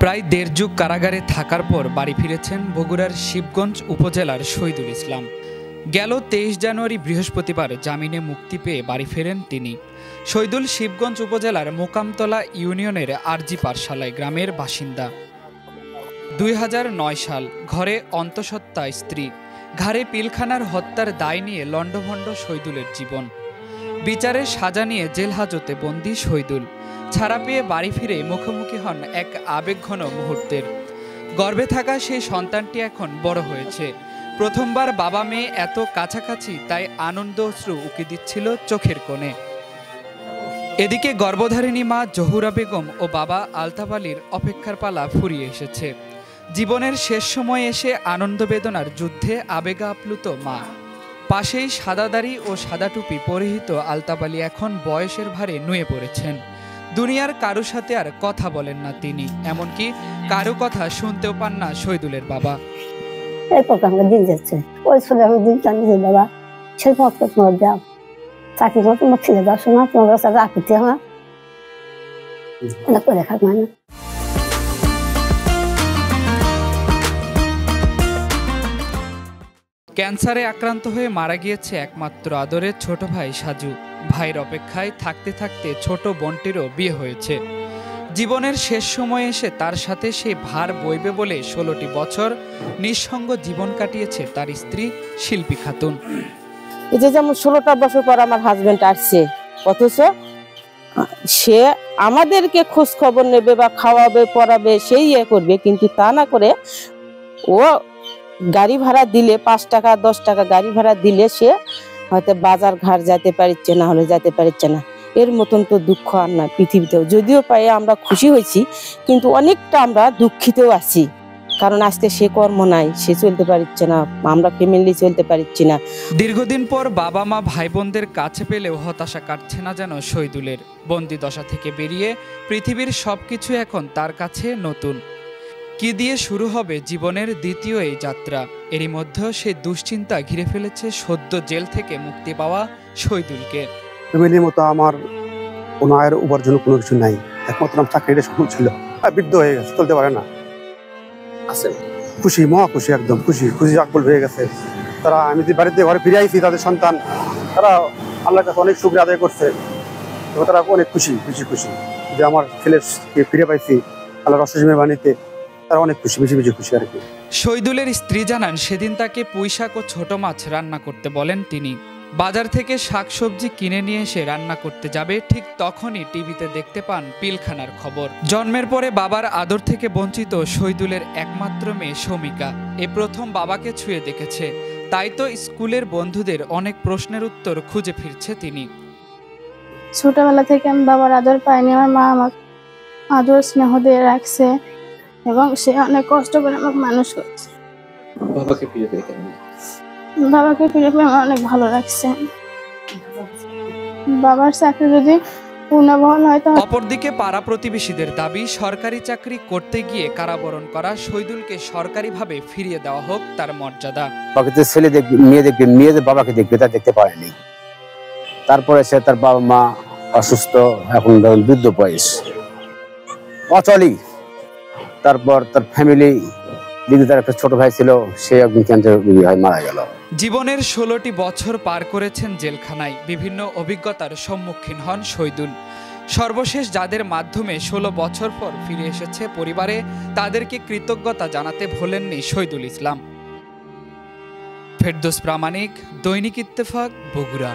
প্রায় দেড় যুগ কারাগারে থাকার পর বাড়ি ফিরেছেন বগুড়ার শিবগঞ্জ উপজেলার শহীদুল ইসলাম। গেল 23 জানুয়ারি বৃহস্পতিবার জামিনে মুক্তি পেয়ে বাড়ি ফেরেন তিনি। শহীদুল শিবগঞ্জ উপজেলার মোকামতলা ইউনিয়নের আরজি পারশালায় গ্রামের বাসিন্দা। 2009 সাল, ঘরে অন্তঃসত্ত্বা স্ত্রী, ঘাড়ে পিলখানার হত্যার দায় নিয়ে লণ্ডভণ্ড শহীদুলের জীবন। বিচারের সাজা নিয়ে জেল হাজতে বন্দী শহীদুল ছাড়া পেয়ে বাড়ি ফিরে মুখোমুখি হন এক আবেগঘন মুহূর্তের। গর্ভে থাকা সেই সন্তানটি এখন বড় হয়েছে। প্রথমবার বাবা মেয়ে এত কাছাকাছি, তাই আনন্দ অশ্রু উকি দিচ্ছিল চোখের কোণে। এদিকে গর্ভধারিণী মা জহুরা বেগম ও বাবা আলতাফ আলীর অপেক্ষার পালা ফুরিয়ে এসেছে। জীবনের শেষ সময়ে এসে আনন্দ বেদনার যুদ্ধে আবেগে আপ্লুত মা। পাশেই সাদা দাড়ি ও সাদা টুপি পরিহিত আলতাফ আলী এখন বয়সের ভারে নুয়ে পড়েছেন। দুনিয়ার কারো সাথে আর কথা বলেন না তিনি, এমনকি কারো কথা শুনতেও পান না শহীদুলের বাবা। দিন যাচ্ছে ওই ছেলে দিন জানিয়ে বাবা সে তোমার দাও চাকরি করে তোমার ছেলে দাও শোনা তোমার কাছে রাখতে আমার করে খাক মানে। ক্যান্সারে আক্রান্ত হয়ে মারা গিয়েছে একমাত্র আদরের ছোট ভাই সাজু। ভাইয়ের অপেক্ষায় থাকতে থাকতে ছোট বোনটিরও বিয়ে হয়েছে। জীবনের শেষ সময়ে এসে তার সাথে সে ভার বইবে বলে 16টি বছর নিঃসঙ্গ জীবন কাটিয়েছে তার স্ত্রী শিল্পী খাতুন। এই যে যেমন 16টা বছর পর আমার হাজবেন্ড আসছে, অথচ সে আমাদেরকে খোঁজ খবর নেবে বা খাওয়াবে পড়াবে সেই করবে, কিন্তু তা না করে ও গাড়ি ভাড়া দিলে 5 টাকা 10 টাকা গাড়ি ভাড়া দিলে সে হয়তো বাজার ঘাট যেতে পারছে না, হলে যেতে পারছে না। এর মতন তো দুঃখ আর না পৃথিবীতেও। যদিও পাই আমরা খুশি হয়েছি, কিন্তু অনেকটা আমরা দুঃখিতও আছি, কারণ আজকে সে কর্ম নাই, সে চলতে পারছে না, আমরা ফ্যামিলি চলতে পারছি না। দীর্ঘদিন পর বাবা মা ভাই বোনদের কাছে পেলেও হতাশা কাটছে না যেন শহীদুলের। বন্দি দশা থেকে বেরিয়ে পৃথিবীর সবকিছু এখন তার কাছে নতুন। কি দিয়ে শুরু হবে জীবনের দ্বিতীয় এই যাত্রা? এরই মধ্যে সে দুশ্চিন্তা ঘিরে ফেলেছে সদ্য জেল থেকে মুক্তি পাওয়া শহীদুলকে। ফ্যামিলির মতো আমার কোনো আয়ের উপার্জন কোনো কিছু নাই, একমাত্র আমার চাকরিটা শুরু ছিল, বৃদ্ধ হয়ে গেছে, চলতে পারে না। আছে খুশি, মহা খুশি, একদম খুশি খুশি আকবল হয়ে গেছে তারা। আমি যে বাড়িতে ঘরে ফিরে আইছি, তাদের সন্তান তারা আল্লাহর কাছে অনেক শুকরিয়া আদায় করছে। তারা অনেক খুশি খুশি খুশি যে আমার ছেলেকে ফিরে পাইছি আল্লাহর অশেষ মেহেরবানিতে। তারা অনেক খুশি, বেশি বেশি খুশি আর কি। শহীদুলের স্ত্রী জানান, সেদিন তাকে পুঁইশাক ও ছোট মাছ রান্না করতে বলেন তিনি। বাজার থেকে শাকসবজি কিনে নিয়ে এসে রান্না করতে যাবে, ঠিক তখনই টিভিতে দেখতে পান পিলখানার খবর। জন্মের পরে বাবার আদর থেকে বঞ্চিত শহীদুলের একমাত্র মেয়ে শমিকা এ প্রথম বাবাকে ছুঁয়ে দেখেছে। তাই তো স্কুলের বন্ধুদের অনেক প্রশ্নের উত্তর খুঁজে ফিরছে তিনি। ছোটবেলা থেকে আমি বাবার আদর পাইনি, আমার মা আমাকে আদর স্নেহ দিয়ে রাখছে এবং সে অনেক কষ্ট করে আমাকে মানুষ করছে। বাবাকে ফিরে পেয়ে আমার অনেক ভালো লাগছে। বাবার চাকরি যদি পূর্ণবহাল হয়। অপরদিকে পাড়া প্রতিবেশীদের দাবি, সরকারি চাকরি করতে গিয়ে কারাবরণ করা শহীদুলকে সরকারিভাবে ফিরিয়ে দেওয়া হোক তার মর্যাদা। ছেলে দেখবে, মেয়ে দেখবে, মেয়েদের বাবাকে দেখবে, তা দেখতে পারেনি। তারপরে সে তার বাবা মা অসুস্থ, এখন বৃদ্ধ বয়স, অচলি। তারপর তার ফ্যামিলি দিদি, তার একটা ছোট ভাই ছিল, সে একদিন ক্যান্সারে মারা গেল। জীবনের 16টি বছর পার করেছেন জেলখানায়। বিভিন্ন অভিজ্ঞতার সম্মুখীন হন শহীদুল। সর্বশেষ যাদের মাধ্যমে 16 বছর পর ফিরে এসেছে পরিবারে, তাদেরকে কৃতজ্ঞতা জানাতে ভোলেননি শহীদুল ইসলাম। ফেরদৌস প্রামাণিক, দৈনিক ইত্তেফাক, বগুড়া।